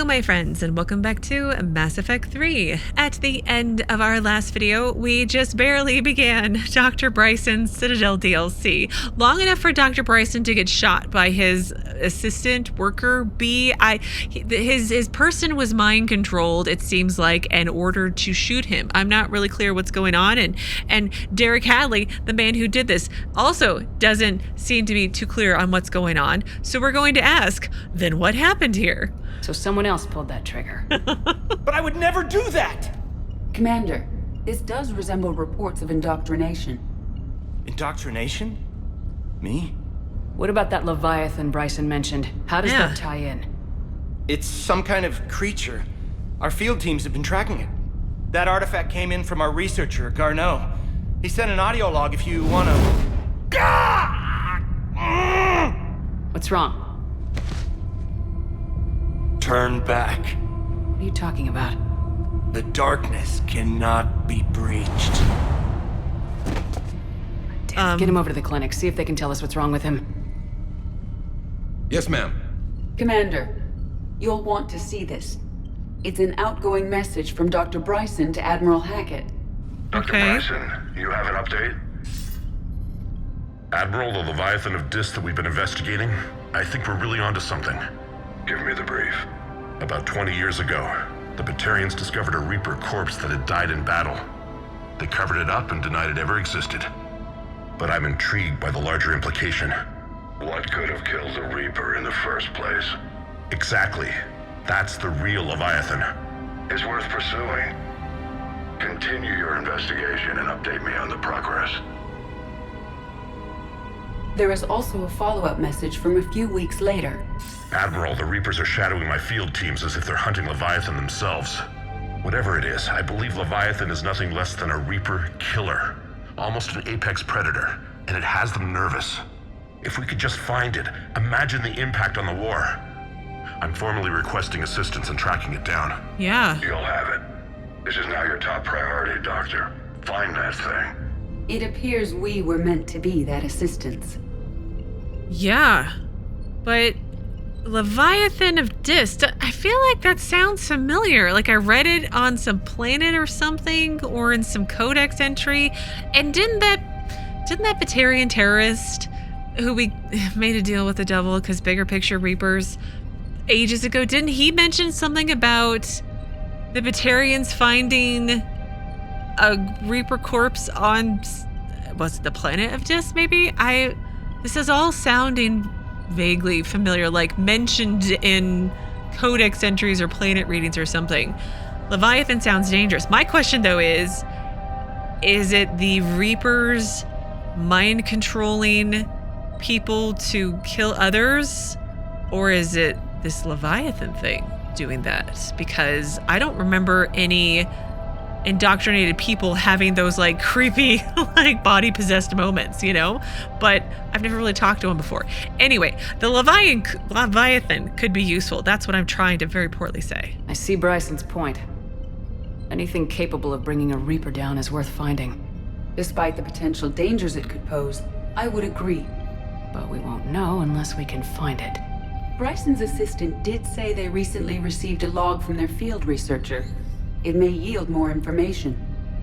Hello my friends, and welcome back to Mass Effect 3. At the end of our last video, we just barely began Dr. Bryson's Citadel DLC. Long enough for Dr. Bryson to get shot by his assistant worker bee. His person was mind controlled, it seems like, and ordered to shoot him. I'm not really clear what's going on, and Derek Hadley, the man who did this, also doesn't seem to be too clear on what's going on. So we're going to ask, then what happened here? So someone else pulled that trigger. But I would never do that! Commander, this does resemble reports of indoctrination. Indoctrination? Me? What about that Leviathan Bryson mentioned? How does that tie in? It's some kind of creature. Our field teams have been tracking it. That artifact came in from our researcher, Garneau. He sent an audio log if you wanna... What's wrong? Turn back. What are you talking about? The darkness cannot be breached. Get him over to the clinic, see if they can tell us what's wrong with him. Yes, ma'am. Commander, you'll want to see this. It's an outgoing message from Dr. Bryson to Admiral Hackett. Dr. Bryson, you have an update? Admiral, the Leviathan of Dis that we've been investigating, I think we're really onto something. Give me the brief. About 20 years ago, the Batarians discovered a Reaper corpse that had died in battle. They covered it up and denied it ever existed. But I'm intrigued by the larger implication. What could have killed the Reaper in the first place? Exactly. That's the real Leviathan. It's worth pursuing. Continue your investigation and update me on the progress. There is also a follow-up message from a few weeks later. Admiral, the Reapers are shadowing my field teams as if they're hunting Leviathan themselves. Whatever it is, I believe Leviathan is nothing less than a Reaper killer. Almost an apex predator, and it has them nervous. If we could just find it, imagine the impact on the war. I'm formally requesting assistance in tracking it down. Yeah. You'll have it. This is now your top priority, Doctor. Find that thing. It appears we were meant to be that assistance. Yeah, but Leviathan of Dis, I feel like that sounds familiar. Like I read it on some planet or something, or in some codex entry. And didn't that Batarian terrorist who we made a deal with the devil because bigger picture Reapers ages ago, didn't he mention something about the Batarians finding a Reaper corpse on, was it the planet of Dis maybe? This is all sounding vaguely familiar, like mentioned in codex entries or planet readings or something. Leviathan sounds dangerous. My question though is it the Reapers mind controlling people to kill others, or is it this Leviathan thing doing that? Because I don't remember any indoctrinated people having those like creepy like body possessed moments, you know, but I've never really talked to him before. Anyway, the Leviathan could be useful. That's what I'm trying to very poorly say. I see Bryson's point. Anything capable of bringing a Reaper down is worth finding. Despite the potential dangers it could pose, I would agree. But we won't know unless we can find it. Bryson's assistant did say they recently received a log from their field researcher. It may yield more information.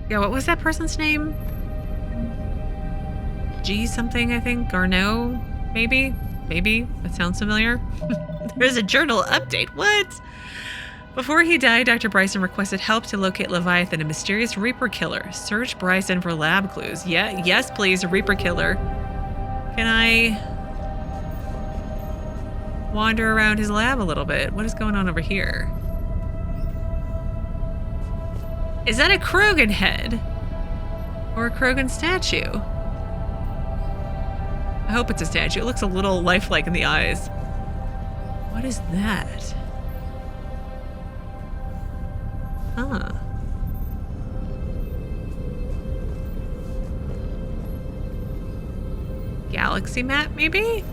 Yeah, what was that person's name? G something, I think. Garneau, maybe? Maybe. That sounds familiar. There's a journal update. What? Before he died, Dr. Bryson requested help to locate Leviathan, a mysterious Reaper killer. Search Bryson for lab clues. Yeah, yes, please, a Reaper killer. Can I wander around his lab a little bit? What is going on over here? Is that a Krogan head? Or a Krogan statue? I hope it's a statue. It looks a little lifelike in the eyes. What is that? Huh. Galaxy map, maybe?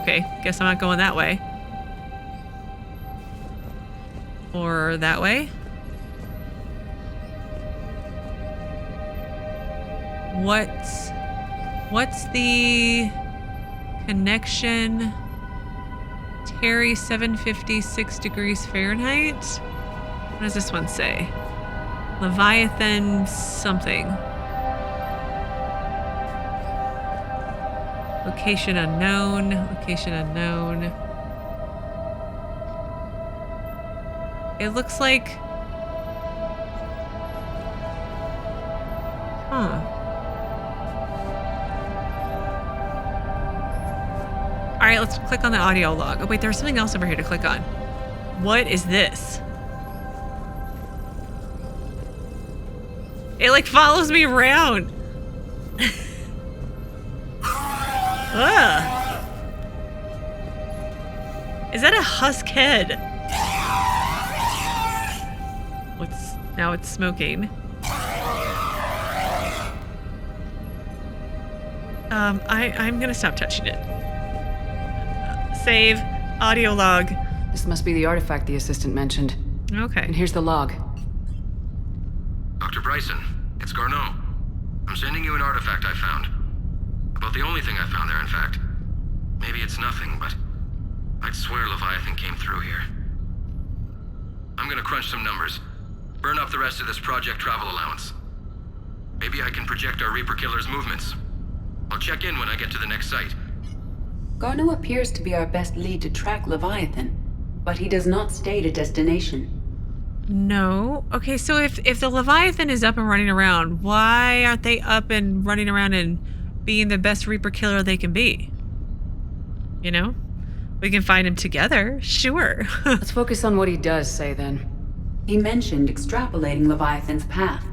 Okay. Guess I'm not going that way. Or that way? What's the Connection. Terry 756 degrees Fahrenheit. What does this one say? Leviathan something. Location unknown. Location unknown. It looks like... Huh. Alright, let's click on the audio log. Oh wait, there's something else over here to click on. What is this? It like follows me around. Ugh. Is that a husk head? Now it's smoking. I'm gonna stop touching it. Save. Audio log. This must be the artifact the assistant mentioned. Okay. And here's the log. Dr. Bryson, it's Garneau. I'm sending you an artifact I found. About the only thing I found there, in fact. Maybe it's nothing, but I'd swear Leviathan came through here. I'm gonna crunch some numbers. Burn up the rest of this project travel allowance. Maybe I can project our Reaper Killer's movements. I'll check in when I get to the next site. Garneau appears to be our best lead to track Leviathan, but he does not state a destination. No. Okay, so if the Leviathan is up and running around, why aren't they up and running around and being the best Reaper Killer they can be? You know? We can find him together, sure. Let's focus on what he does say then. He mentioned extrapolating Leviathan's path.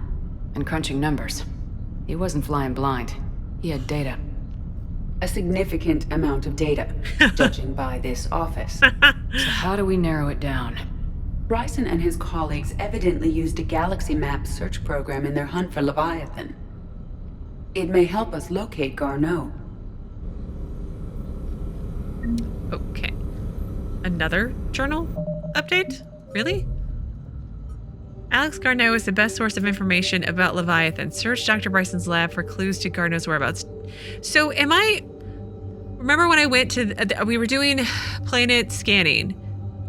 And crunching numbers. He wasn't flying blind. He had data. A significant amount of data, judging by this office. So how do we narrow it down? Bryson and his colleagues evidently used a galaxy map search program in their hunt for Leviathan. It may help us locate Garneau. Okay. Another journal update? Really? Alex Garneau is the best source of information about Leviathan. Search Dr. Bryson's lab for clues to Garneau's whereabouts. So remember when I went to, we were doing planet scanning,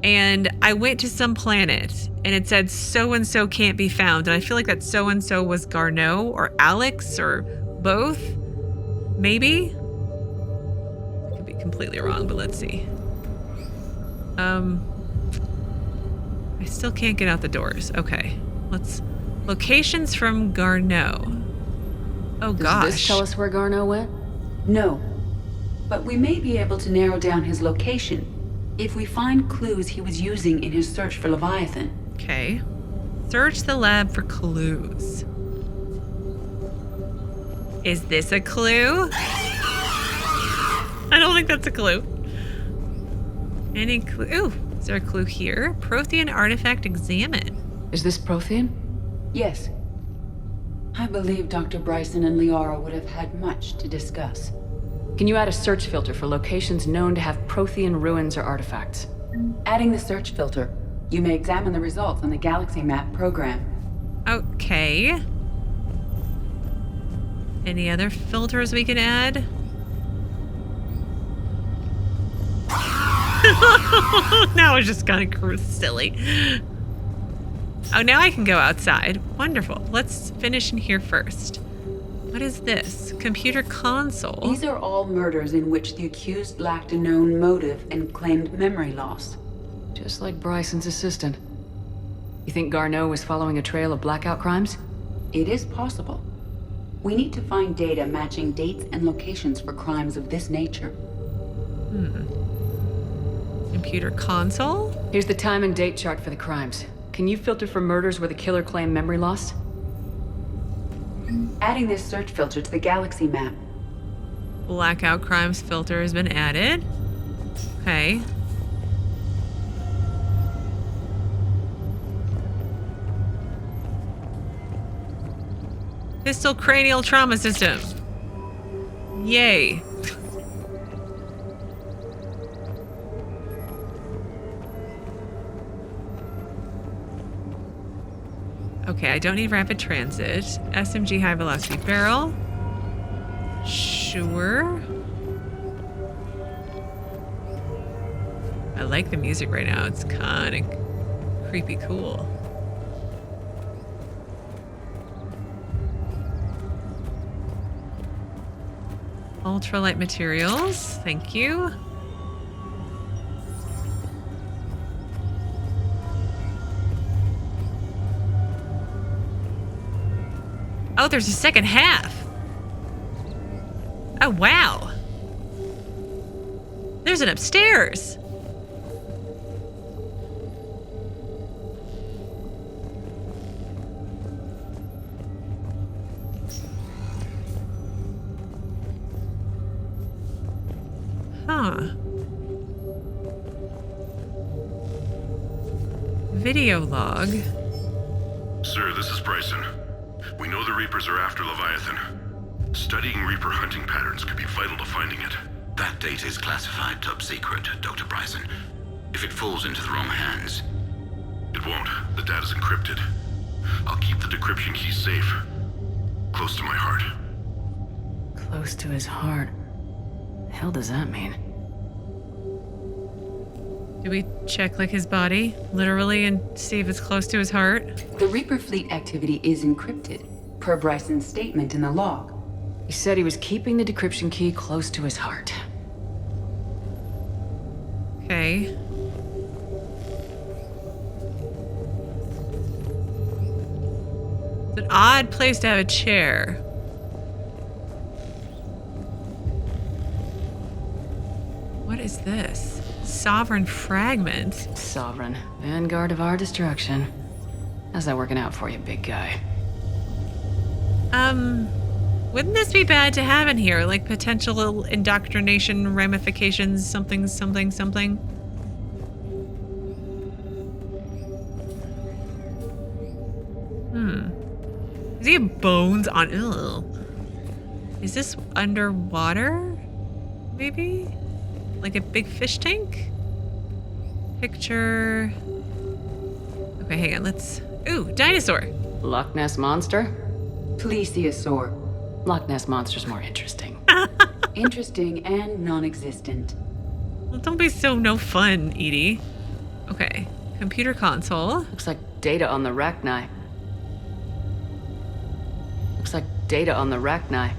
and I went to some planet, and it said so-and-so can't be found, and I feel like that so-and-so was Garneau, or Alex, or both? Maybe? I could be completely wrong, but let's see. I still can't get out the doors. Okay, locations from Garneau. Oh gosh. Does this tell us where Garneau went? No, but we may be able to narrow down his location if we find clues he was using in his search for Leviathan. Okay. Search the lab for clues. Is this a clue? I don't think that's a clue. Any clue? Ooh, is there a clue here? Prothean artifact examine. Is this Prothean? Yes. I believe Dr. Bryson and Liara would have had much to discuss. Can you add a search filter for locations known to have Prothean ruins or artifacts? Adding the search filter, you may examine the results on the galaxy map program. Okay. Any other filters we can add? Now it's just kind of silly. Oh, now I can go outside. Wonderful. Let's finish in here first. What is this? Computer console. These are all murders in which the accused lacked a known motive and claimed memory loss. Just like Bryson's assistant. You think Garneau was following a trail of blackout crimes? It is possible. We need to find data matching dates and locations for crimes of this nature. Computer console? Here's the time and date chart for the crimes. Can you filter for murders where the killer claimed memory loss? Adding this search filter to the galaxy map. Blackout crimes filter has been added. Okay. Pistol cranial trauma system. Yay. Okay, I don't need rapid transit. SMG high velocity barrel. Sure. I like the music right now. It's kind of creepy cool. Ultralight materials. Thank you. Oh, there's a second half. Oh, wow. There's an upstairs. Huh. Video log. Sir, this is Bryson. We know the Reapers are after Leviathan. Studying Reaper hunting patterns could be vital to finding it. That data is classified top secret, Dr. Bryson. If it falls into the wrong hands... It won't. The data's encrypted. I'll keep the decryption key safe. Close to my heart. Close to his heart. The hell does that mean? Do we check like his body, literally, and see if it's close to his heart? The Reaper fleet activity is encrypted, per Bryson's statement in the log. He said he was keeping the decryption key close to his heart. Okay. It's an odd place to have a chair. What is this? Sovereign fragment. Sovereign. Vanguard of our destruction. How's that working out for you, big guy? Wouldn't this be bad to have in here? Like potential indoctrination ramifications, something, something, something? Does he have bones on? Ugh. Is this underwater? Maybe? Like a big fish tank? Picture. Okay, hang on. Let's. Ooh, dinosaur. Loch Ness Monster? Plesiosaur. Loch Ness Monster's more interesting. Interesting and non-existent. Well, don't be so no fun, Edie. Okay, computer console. Looks like data on the Rachni. Looks like data on the Rachni.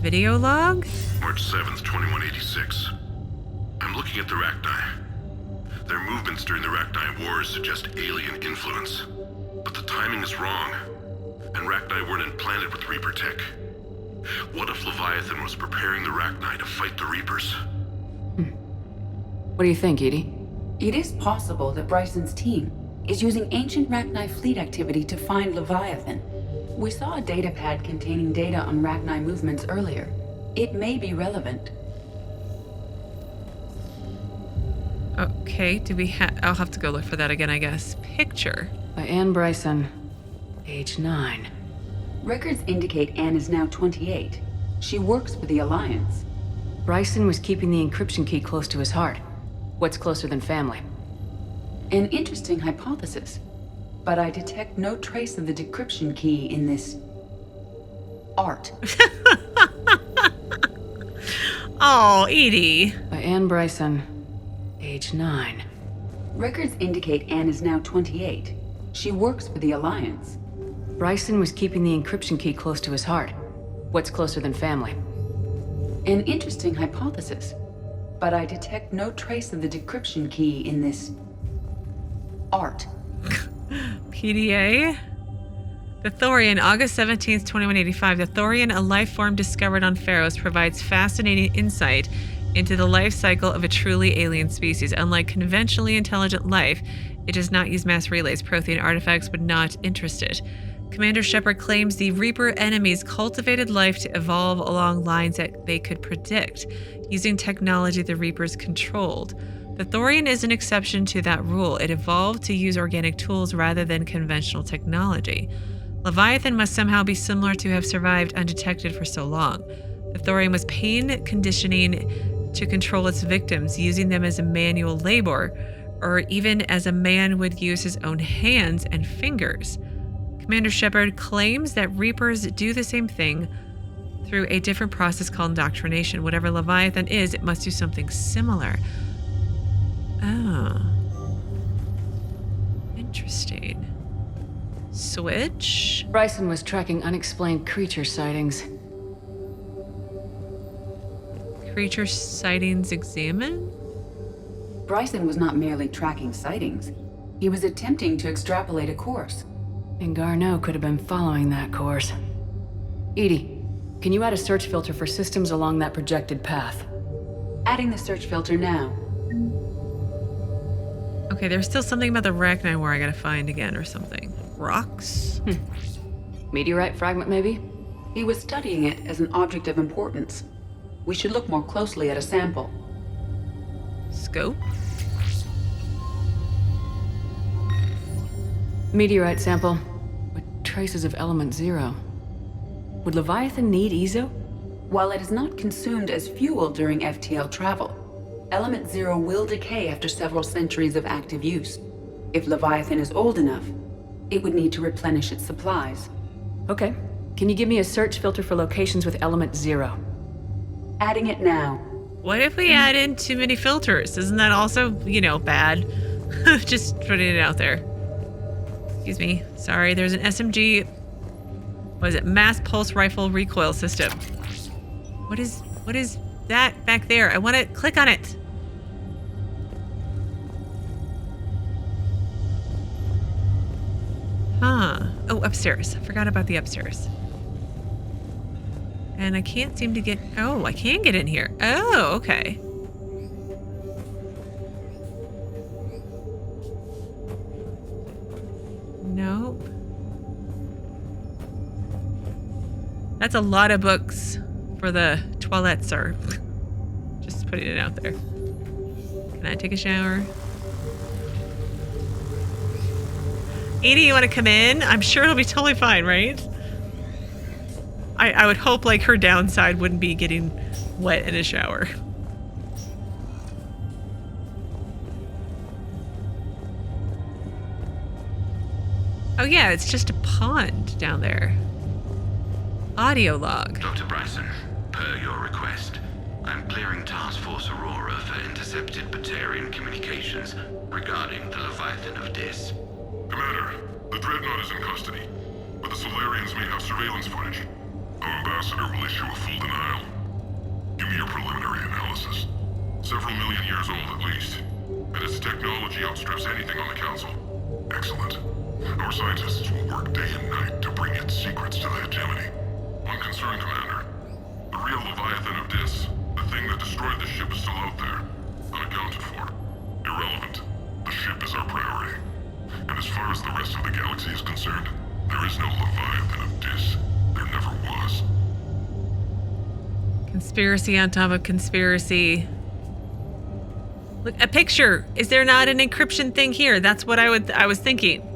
Video log? March 7th, 2186. I'm looking at the Rachni. Their movements during the Rachni Wars suggest alien influence. But the timing is wrong. And Rachni weren't implanted with Reaper tech. What if Leviathan was preparing the Rachni to fight the Reapers? What do you think, Edie? It is possible that Bryson's team is using ancient Rachni fleet activity to find Leviathan. We saw a data pad containing data on Rachni movements earlier. It may be relevant. Okay, do we have... I'll have to go look for that again, I guess. Picture. By Anne Bryson, age 9. Records indicate Anne is now 28. She works for the Alliance. Bryson was keeping the encryption key close to his heart. What's closer than family? An interesting hypothesis. But I detect no trace of the decryption key in this... art. Oh, Edie. By Anne Bryson, age 9. Records indicate Anne is now 28. She works for the Alliance. Bryson was keeping the encryption key close to his heart. What's closer than family? An interesting hypothesis. But I detect no trace of the decryption key in this... art. PDA. The Thorian, August 17th, 2185. The Thorian, a life form discovered on Pharos, provides fascinating insight into the life cycle of a truly alien species. Unlike conventionally intelligent life, it does not use mass relays. Prothean artifacts would not interest it. Commander Shepard claims the Reaper enemies cultivated life to evolve along lines that they could predict, using technology the Reapers controlled. The Thorian is an exception to that rule. It evolved to use organic tools rather than conventional technology. Leviathan must somehow be similar to have survived undetected for so long. The Thorian was pain conditioning to control its victims, using them as a manual labor, or even as a man would use his own hands and fingers. Commander Shepard claims that Reapers do the same thing through a different process called indoctrination. Whatever Leviathan is, it must do something similar. Oh. Interesting. Switch? Bryson was tracking unexplained creature sightings. Creature sightings examined? Bryson was not merely tracking sightings. He was attempting to extrapolate a course. And Garneau could have been following that course. Edie, can you add a search filter for systems along that projected path? Adding the search filter now. Okay, there's still something about the Rachni War I gotta find again or something. Rocks? Meteorite fragment, maybe? He was studying it as an object of importance. We should look more closely at a sample. Scope? Meteorite sample with traces of element 0. Would Leviathan need Aesor? While it is not consumed as fuel during FTL travel, Element 0 will decay after several centuries of active use. If Leviathan is old enough, it would need to replenish its supplies. Okay. Can you give me a search filter for locations with element 0? Adding it now. What if we add in too many filters? Isn't that also, bad? Just putting it out there. Excuse me. Sorry, there's an SMG... What is it? Mass Pulse Rifle Recoil System. What is that back there? I want to click on it. Huh. Oh, upstairs. I forgot about the upstairs. And I can't seem to get... Oh, I can get in here. Oh, okay. Nope. That's a lot of books for the toilette, sir. Just putting it out there. Can I take a shower? Edie, you want to come in? I'm sure it'll be totally fine, right? I would hope like her downside wouldn't be getting wet in a shower. Oh yeah, it's just a pond down there. Audio log. Dr. Bryson, per your request, I'm clearing Task Force Aurora for intercepted Batarian communications regarding the Leviathan of Dis. Commander, the Dreadnought is in custody, but the Solarians may have surveillance footage. Our ambassador will issue a full denial. Give me your preliminary analysis. Several million years old at least, and its technology outstrips anything on the Council. Excellent. Our scientists will work day and night to bring its secrets to the hegemony. One concern, Commander. The real Leviathan of Dis, the thing that destroyed the ship, is still out there. Unaccounted for. Irrelevant. The ship is our priority. And as far as the rest of the galaxy is concerned, there is no Leviathan of Dis. There never was. Conspiracy on top of conspiracy. Look, a picture. Is there not an encryption thing here? That's what I was thinking.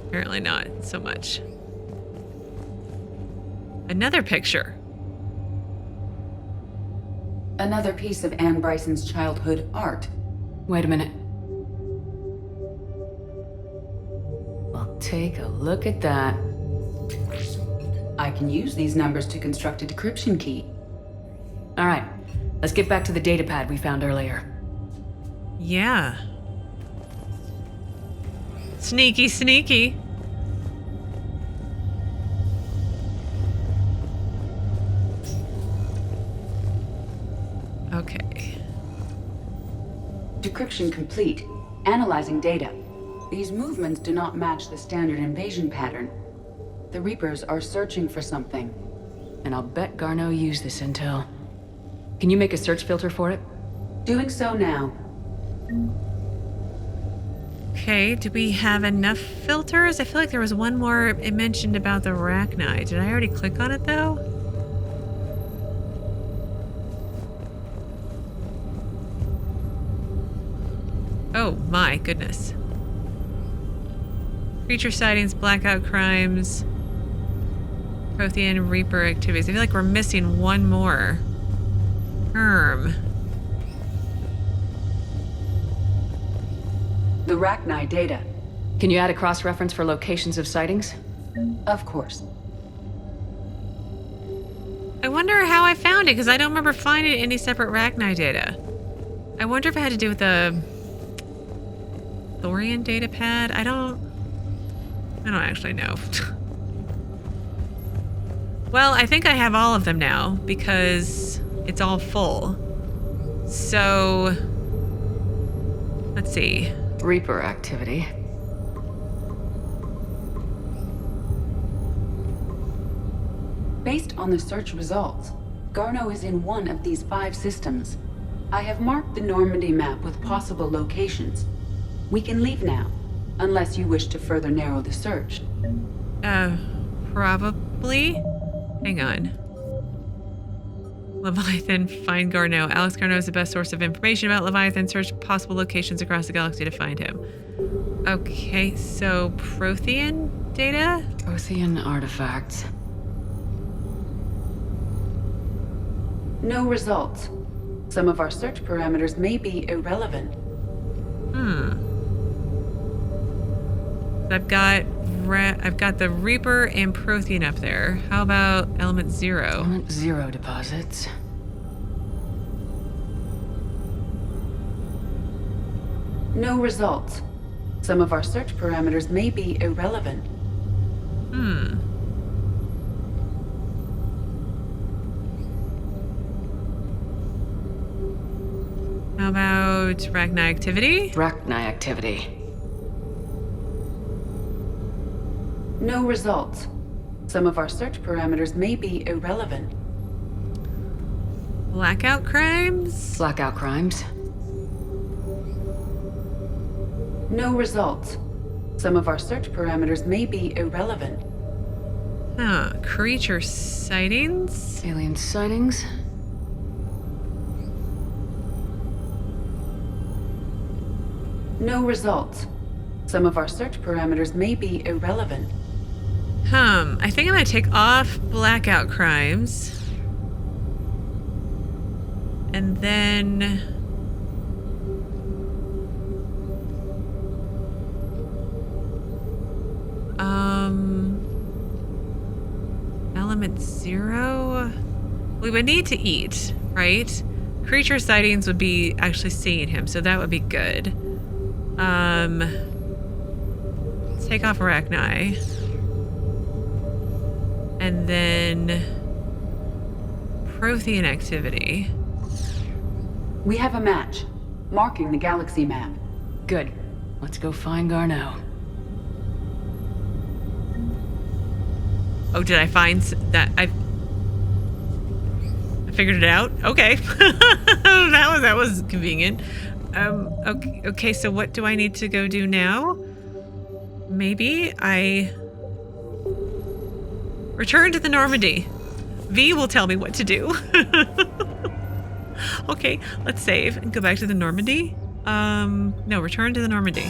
Apparently not so much. Another picture. Another piece of Anne Bryson's childhood art. Wait a minute. Well, take a look at that. I can use these numbers to construct a decryption key. All right, let's get back to the datapad we found earlier. Yeah. Sneaky, sneaky. Okay. Decryption complete. Analyzing data. These movements do not match the standard invasion pattern. The Reapers are searching for something. And I'll bet Garneau used this intel. Can you make a search filter for it? Doing so now. Okay, do we have enough filters? I feel like there was one more it mentioned about the Rachni. Did I already click on it though? Oh my goodness. Creature sightings, blackout crimes, Prothean Reaper activities. I feel like we're missing one more. The Rachni data. Can you add a cross-reference for locations of sightings? Of course. I wonder how I found it, because I don't remember finding any separate Rachni data. I wonder if it had to do with the Thorian data pad. I don't actually know. Well, I think I have all of them now because it's all full. So, let's see. Reaper activity. Based on the search results, Garneau is in one of these 5 systems. I have marked the Normandy map with possible locations. We can leave now, unless you wish to further narrow the search. Probably. Hang on. Leviathan, find Garneau. Alex Garneau is the best source of information about Leviathan. Search possible locations across the galaxy to find him. Okay, so Prothean data? Prothean artifacts. No results. Some of our search parameters may be irrelevant. I've got the Reaper and Prothean up there. How about Element 0? Element 0 deposits. No results. Some of our search parameters may be irrelevant. How about Rachni activity? Rachni activity. No results. Some of our search parameters may be irrelevant. Blackout crimes? Blackout crimes. No results. Some of our search parameters may be irrelevant. Creature sightings? Alien sightings. No results. Some of our search parameters may be irrelevant. I think I'm gonna take off blackout crimes. And then... Element 0? We would need to eat, right? Creature sightings would be actually seeing him, so that would be good. Let's take off Rachni. And then Prothean activity. We have a match, marking the galaxy map. Good. Let's go find Garneau. Oh, did I find that? I figured it out? Okay. that was convenient. Okay, so what do I need to go do now? Maybe I return to the Normandy. V will tell me what to do. Okay, let's save and go back to the Normandy. No, return to the Normandy.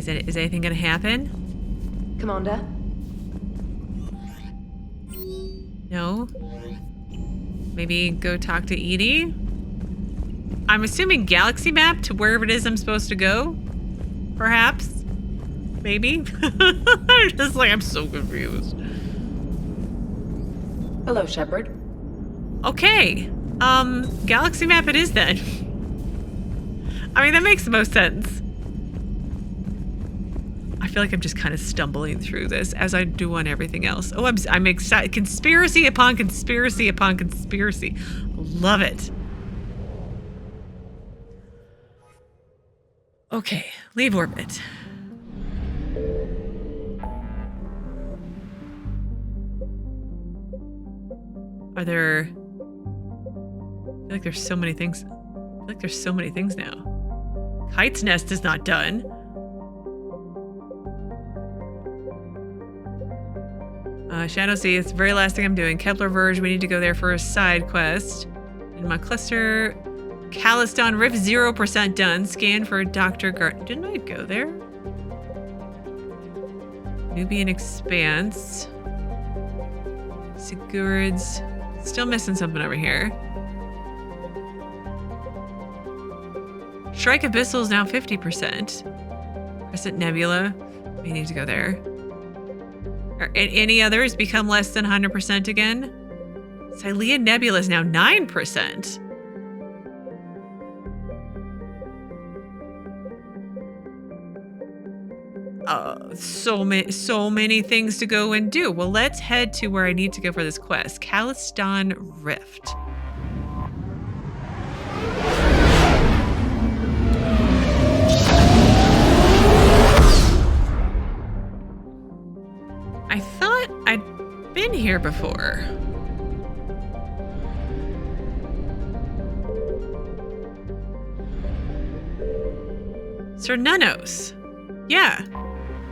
Is anything gonna happen? Commander? No? Maybe go talk to Edie? I'm assuming galaxy map to wherever it is I'm supposed to go? Perhaps? Maybe? I'm so confused. Hello, Shepard. Okay. Galaxy map it is then. I mean, that makes the most sense. I feel like I'm just kind of stumbling through this as I do on everything else. Oh, I'm excited. Conspiracy upon conspiracy upon conspiracy. Love it. Okay, leave orbit. Are there... I feel like there's so many things. I feel like there's so many things now. Kite's Nest is not done. Shadow Sea, it's the very last thing I'm doing. Kepler Verge, we need to go there for a side quest. In my cluster, CAleston Rift 0% done. Scan for Dr. Garneau. Didn't I go there? Nubian Expanse. Sigurd's. Still missing something over here. Shrike Abyssal is now 50%. Crescent Nebula. We need to go there. Are any others become less than 100% again? Silea Nebula is now 9%. So many things to go and do. Well, let's head to where I need to go for this quest. CAleston Rift. I thought I'd been here before. Sir Nunos. Yeah.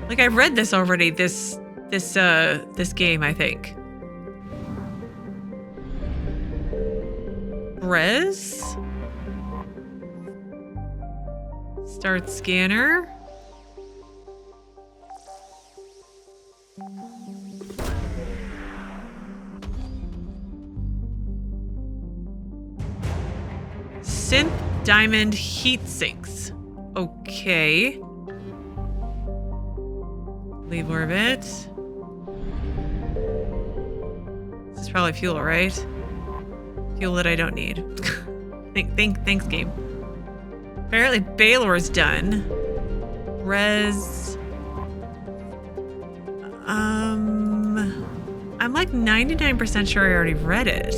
Like I read this already, this game, I think. Res? Start scanner. Synth diamond heat sinks. Okay. Leave orbit. This is probably fuel, right? Fuel that I don't need. Thanks, game. Apparently Balor's done. Res. I'm like 99% sure I already read it.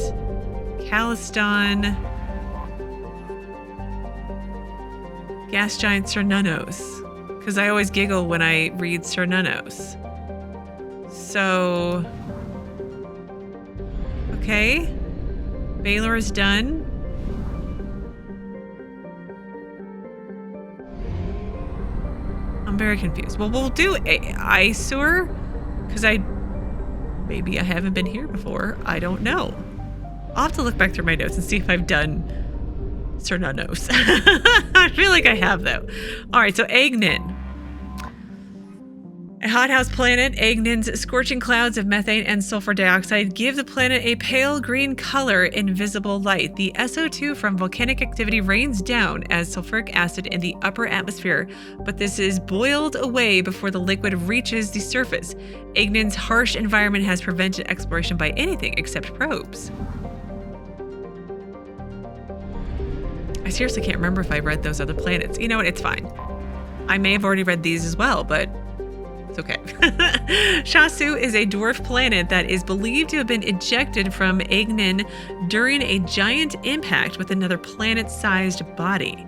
CAleston. Gas Giant Sir Nunos. Because I always giggle when I read Sir Nunos. So... Okay. Balor is done. I'm very confused. Well, we'll do Aysur. Because maybe I haven't been here before. I don't know. I'll have to look back through my notes and see if I've done Sir Nunos. I feel like I have, though. All right, so Agnin. A hothouse planet, Agnin's scorching clouds of methane and sulfur dioxide give the planet a pale green color in visible light. The SO2 from volcanic activity rains down as sulfuric acid in the upper atmosphere, but this is boiled away before the liquid reaches the surface. Agnin's harsh environment has prevented exploration by anything except probes. I seriously can't remember if I read those other planets. You know what? It's fine. I may have already read these as well, but it's okay. Shasu is a dwarf planet that is believed to have been ejected from Agnin during a giant impact with another planet-sized body.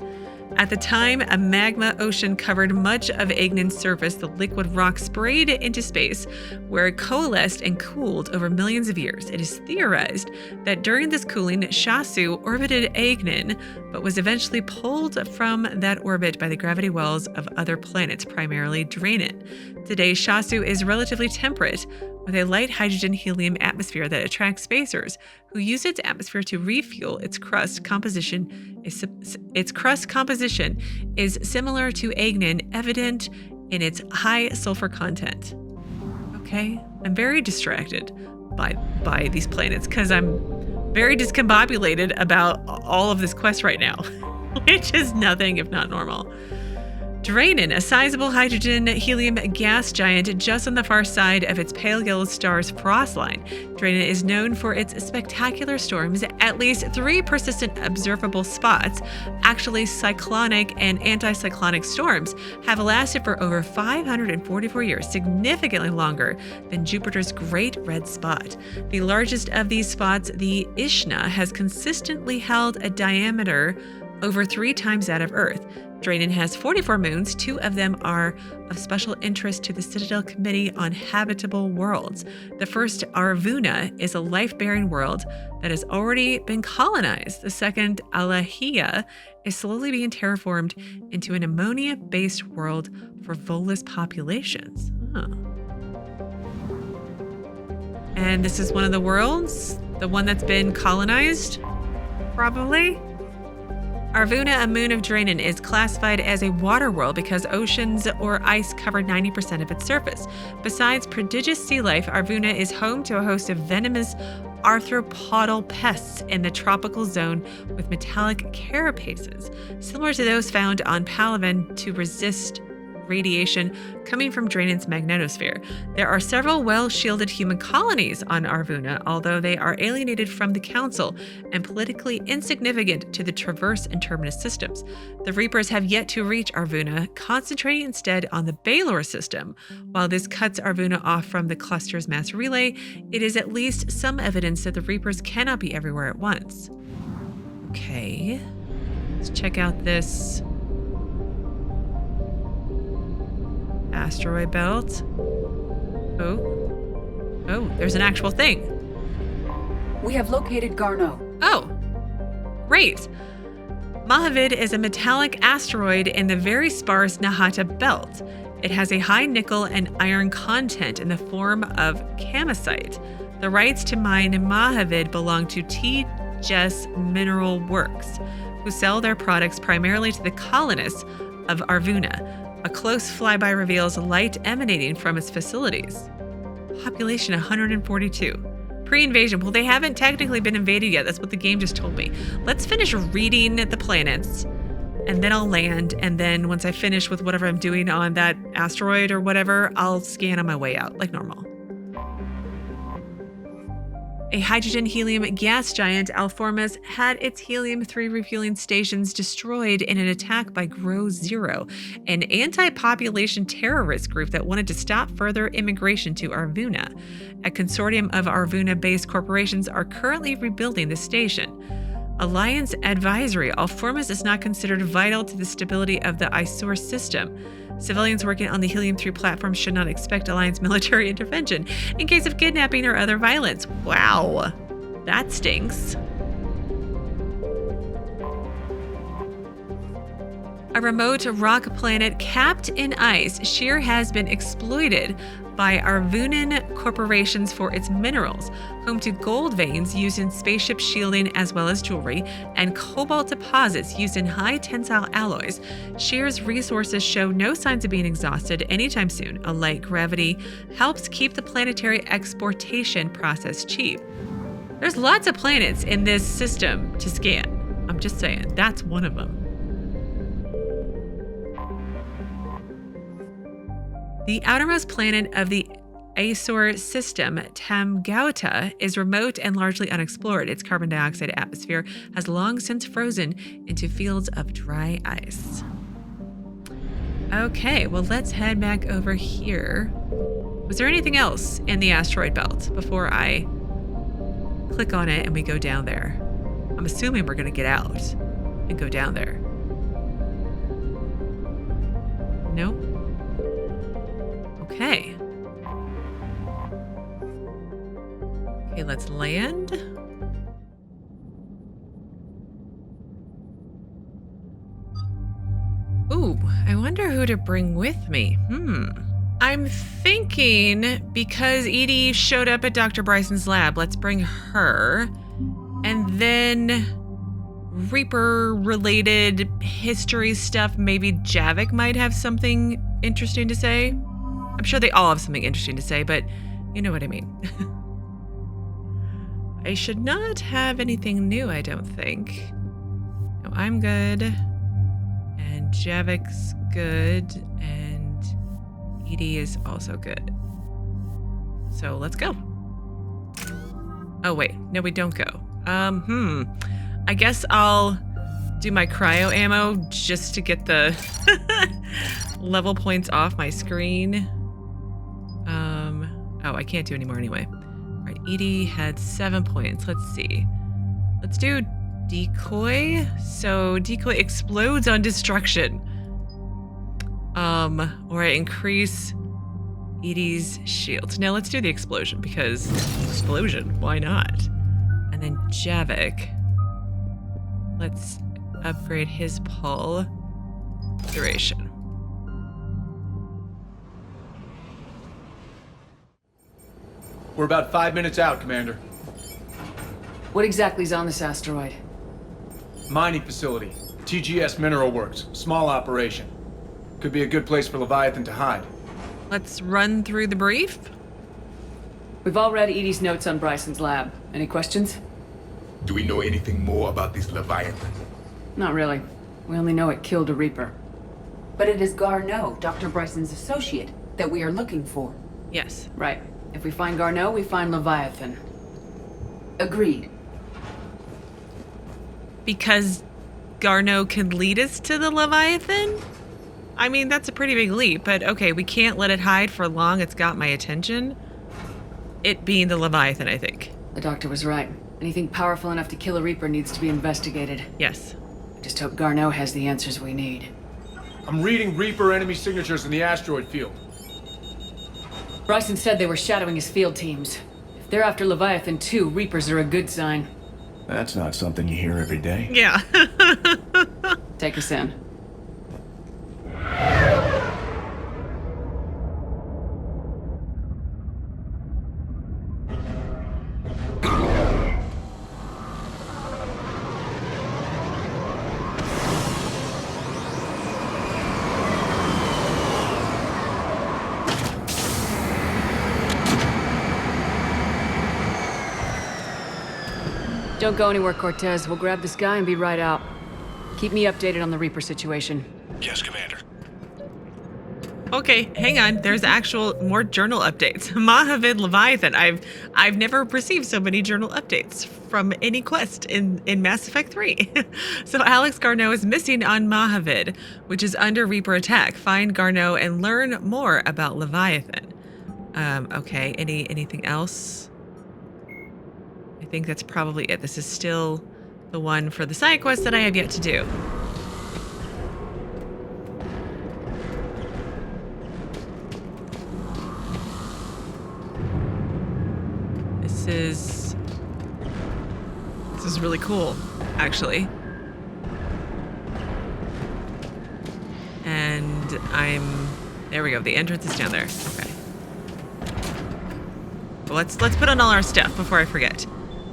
At the time, a magma ocean covered much of Agnin's surface. The liquid rock sprayed it into space, where it coalesced and cooled over millions of years. It is theorized that during this cooling, Shasu orbited Agnin, but was eventually pulled from that orbit by the gravity wells of other planets, primarily Dranen. Today, Shasu is relatively temperate, with a light hydrogen-helium atmosphere that attracts spacers, who use its atmosphere to refuel. Its crust composition is similar to Agnin, evident in its high sulfur content. Okay, I'm very distracted by these planets because I'm very discombobulated about all of this quest right now, which is nothing if not normal. Dranen, a sizable hydrogen-helium gas giant just on the far side of its pale yellow star's frost line. Dranen is known for its spectacular storms. At least 3 persistent observable spots, actually cyclonic and anticyclonic storms, have lasted for over 544 years, significantly longer than Jupiter's Great Red Spot. The largest of these spots, the Ishna, has consistently held a diameter over 3 times that of Earth. Dranen has 44 moons. 2 of them are of special interest to the Citadel Committee on Habitable Worlds. The first, Arvuna, is a life-bearing world that has already been colonized. The second, Alahia, is slowly being terraformed into an ammonia-based world for Volus populations. And this is one of the worlds? The one that's been colonized? Probably? Arvuna, a moon of Dranen, is classified as a water world because oceans or ice cover 90% of its surface. Besides prodigious sea life, Arvuna is home to a host of venomous arthropodal pests in the tropical zone with metallic carapaces, similar to those found on Palaven to resist radiation coming from Dranen's magnetosphere. There are several well-shielded human colonies on Arvuna, although they are alienated from the Council and politically insignificant to the Traverse and Terminus systems. The Reapers have yet to reach Arvuna, concentrating instead on the Balor system. While this cuts Arvuna off from the cluster's mass relay, it is at least some evidence that the Reapers cannot be everywhere at once. Okay, let's check out this asteroid belt. Oh, there's an actual thing. We have located Garneau. Oh, great. Mahavid is a metallic asteroid in the very sparse Nahata belt. It has a high nickel and iron content in the form of camosite. The rights to mine Mahavid belong to T-Jess Mineral Works, who sell their products primarily to the colonists of Arvuna. A close flyby reveals light emanating from its facilities. Population 142. Pre-invasion. Well, they haven't technically been invaded yet. That's what the game just told me. Let's finish reading the planets, and then I'll land, and then once I finish with whatever I'm doing on that asteroid or whatever, I'll scan on my way out, like normal. A hydrogen-helium gas giant, Alformus, had its helium-3 refueling stations destroyed in an attack by Grow Zero, an anti-population terrorist group that wanted to stop further immigration to Arvuna. A consortium of Arvuna-based corporations are currently rebuilding the station. Alliance Advisory: Alformus is not considered vital to the stability of the Aysur system. Civilians working on the Helium-3 platform should not expect Alliance military intervention in case of kidnapping or other violence. Wow, that stinks. A remote rock planet capped in ice, Shir has been exploited by Arvunan corporations for its minerals, home to gold veins used in spaceship shielding as well as jewelry, and cobalt deposits used in high tensile alloys. Shir's resources show no signs of being exhausted anytime soon. A light gravity helps keep the planetary exportation process cheap. There's lots of planets in this system to scan. I'm just saying, that's one of them. The outermost planet of the Aesor system, Tamgauta, is remote and largely unexplored. Its carbon dioxide atmosphere has long since frozen into fields of dry ice. Okay, well, let's head back over here. Was there anything else in the asteroid belt before I click on it and we go down there? I'm assuming we're going to get out and go down there. Nope. Okay. Okay, let's land. Ooh, I wonder who to bring with me. I'm thinking because Edie showed up at Dr. Bryson's lab, let's bring her. And then Reaper-related history stuff, maybe Javik might have something interesting to say. I'm sure they all have something interesting to say, but you know what I mean. I should not have anything new, I don't think. No, I'm good. And Javik's good. And Edie is also good. So let's go. Oh, wait. No, we don't go. I guess I'll do my cryo ammo just to get the level points off my screen. Oh, I can't do any more anyway. All right, Edie had 7 points. Let's see. Let's do decoy. So decoy explodes on destruction. Or I increase Edie's shield. Now let's do the explosion because explosion, why not? And then Javik. Let's upgrade his pull duration. We're about 5 minutes out, Commander. What exactly is on this asteroid? Mining facility. TGS Mineral Works. Small operation. Could be a good place for Leviathan to hide. Let's run through the brief. We've all read Edie's notes on Bryson's lab. Any questions? Do we know anything more about this Leviathan? Not really. We only know it killed a Reaper. But it is Garneau, Dr. Bryson's associate, that we are looking for. Yes. Right. If we find Garneau, we find Leviathan. Agreed. Because Garneau can lead us to the Leviathan? I mean, that's a pretty big leap, but okay, we can't let it hide for long. It's got my attention. It being the Leviathan, I think. The doctor was right. Anything powerful enough to kill a Reaper needs to be investigated. Yes. I just hope Garneau has the answers we need. I'm reading Reaper enemy signatures in the asteroid field. Bryson said they were shadowing his field teams. If they're after Leviathan too, Reapers are a good sign. That's not something you hear every day. Yeah. Take us in. Don't go anywhere, Cortez. We'll grab this guy and be right out. Keep me updated on the Reaper situation. Yes, Commander. Okay, hang on. There's actual more journal updates. Mahavid Leviathan. I've never received so many journal updates from any quest in Mass Effect 3. So Alex Garneau is missing on Mahavid, which is under Reaper attack. Find Garneau and learn more about Leviathan. Okay, anything else? I think that's probably it. This is still the one for the side quest that I have yet to do. This is really cool, actually. And there we go. The entrance is down there. Okay. Well, let's put on all our stuff before I forget.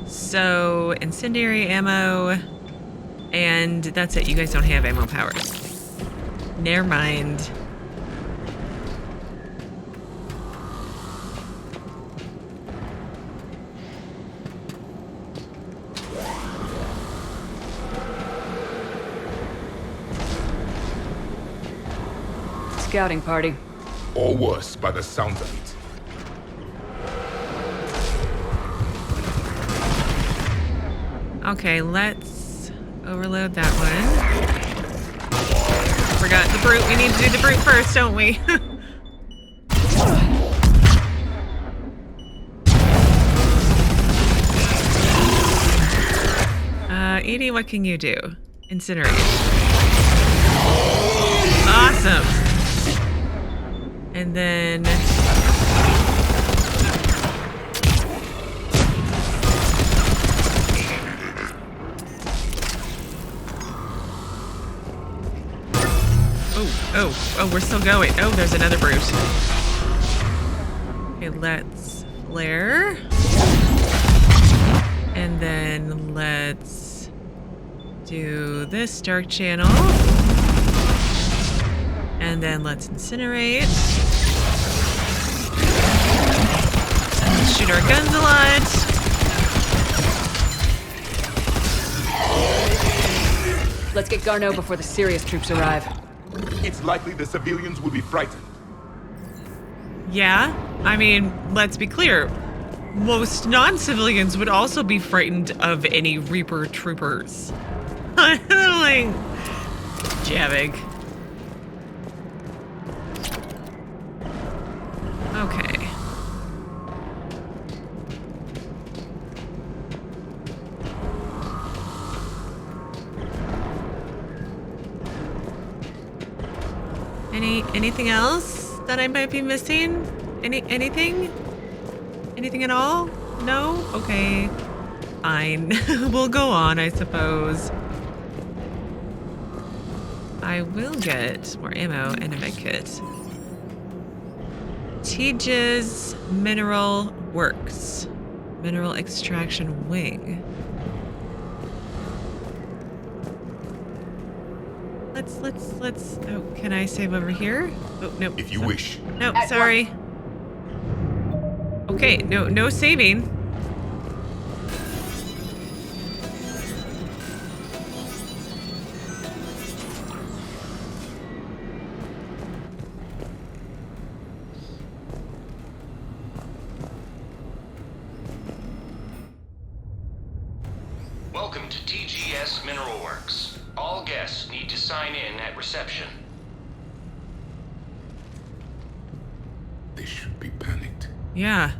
So, incendiary ammo, and that's it. You guys don't have ammo powers. Never mind. Scouting party. Or worse, by the sounds of it. Okay, let's overload that one. Forgot the brute. We need to do the brute first, don't we? Edie, what can you do? Incinerate. Awesome. And then... Oh, we're still going. Oh, there's another brute. Okay, let's flare. And then let's do this dark channel. And then let's incinerate. Let's shoot our guns a lot. Let's get Garneau before the serious troops arrive. It's likely the civilians will be frightened. Yeah, I mean, let's be clear. Most non-civilians would also be frightened of any Reaper troopers. I'm like, Javik. Okay. Anything else that I might be missing? Anything? Anything at all? No? Okay. Fine. We'll go on, I suppose. I will get more ammo and a med kit. Tejas Mineral Works. Mineral Extraction Wing. let's. Oh, can I save over here? Oh no. If you wish. No, At sorry. Okay, no saving. Welcome to TGS Mineral Works. All guests need to sign in at reception. They should be panicked. Yeah.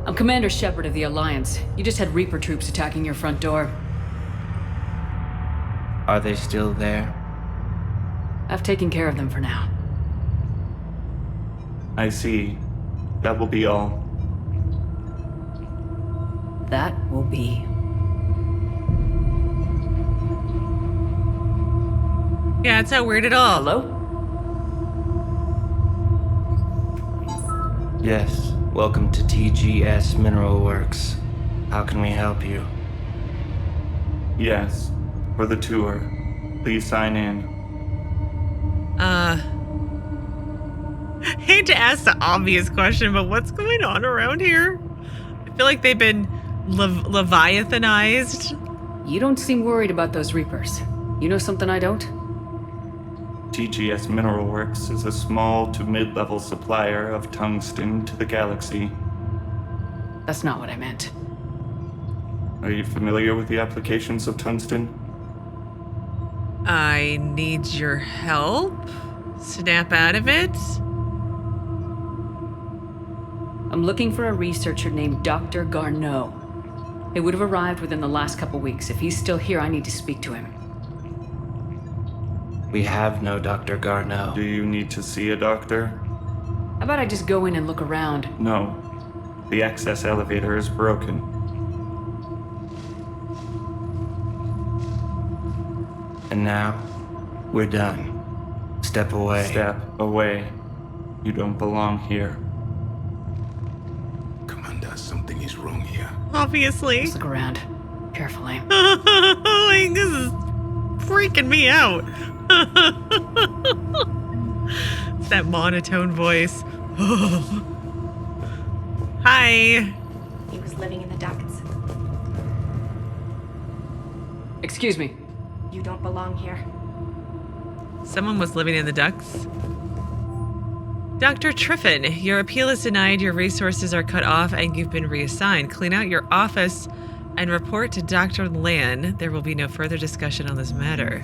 I'm Commander Shepard of the Alliance. You just had Reaper troops attacking your front door. Are they still there? I've taken care of them for now. I see. That will be all. That will be. Yeah, it's not weird at all. Hello? Yes. Welcome to TGS Mineral Works. How can we help you? Yes. For the tour. Please sign in. Hate to ask the obvious question, but what's going on around here? I feel like they've been Leviathanized. You don't seem worried about those Reapers. You know something I don't? TGS Mineral Works is a small to mid-level supplier of tungsten to the galaxy. That's not what I meant. Are you familiar with the applications of tungsten? I need your help. Snap out of it. I'm looking for a researcher named Dr. Garneau. He would have arrived within the last couple weeks. If he's still here, I need to speak to him. We have no Dr. Garneau. Do you need to see a doctor? How about I just go in and look around? No. The access elevator is broken. And now, we're done. Step away. Step away. You don't belong here. Commander, something is wrong here. Obviously. Let's look around. Carefully. Like, this is freaking me out. It's that monotone voice. Hi. He was living in the ducts. Excuse me. You don't belong here. Someone was living in the ducts. Dr. Triffon, your appeal is denied, your resources are cut off, and you've been reassigned. Clean out your office and report to Dr. Lan. There will be no further discussion on this matter.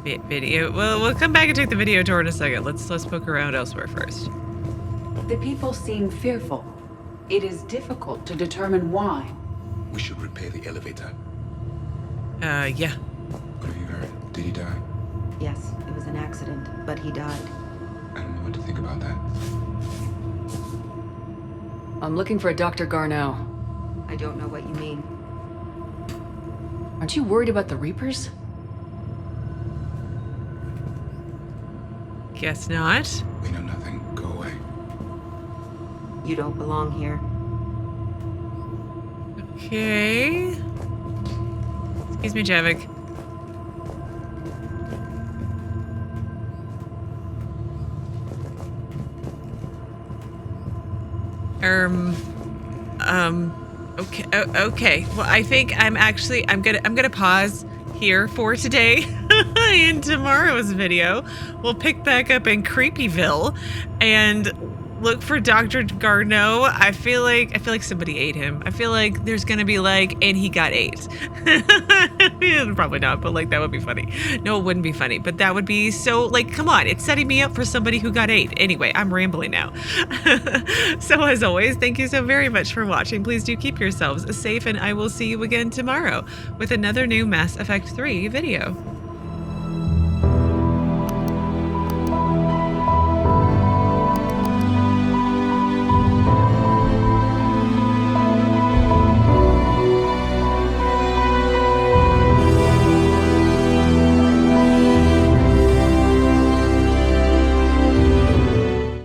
Video. Well, we'll come back and take the video tour in a second. Let's poke around elsewhere first. The people seem fearful. It is difficult to determine why. We should repair the elevator. Yeah. What have you heard? Did he die? Yes, it was an accident, but he died. I don't know what to think about that. I'm looking for a Dr. Garneau. I don't know what you mean. Aren't you worried about the Reapers? Guess not. We know nothing. Go away. You don't belong here. Okay. Excuse me, Javik. Okay. Okay. Well, I think I'm gonna pause here for today. In tomorrow's video, we'll pick back up in Creepyville and look for Dr. Garneau. I feel like somebody ate him. I feel like there's gonna be like, and he got ate. Probably not, but like that would be funny. No, it wouldn't be funny, but that would be so like, come on, it's setting me up for somebody who got ate. Anyway, I'm rambling now. So as always, thank you so very much for watching. Please do keep yourselves safe, and I will see you again tomorrow with another new Mass Effect 3 video.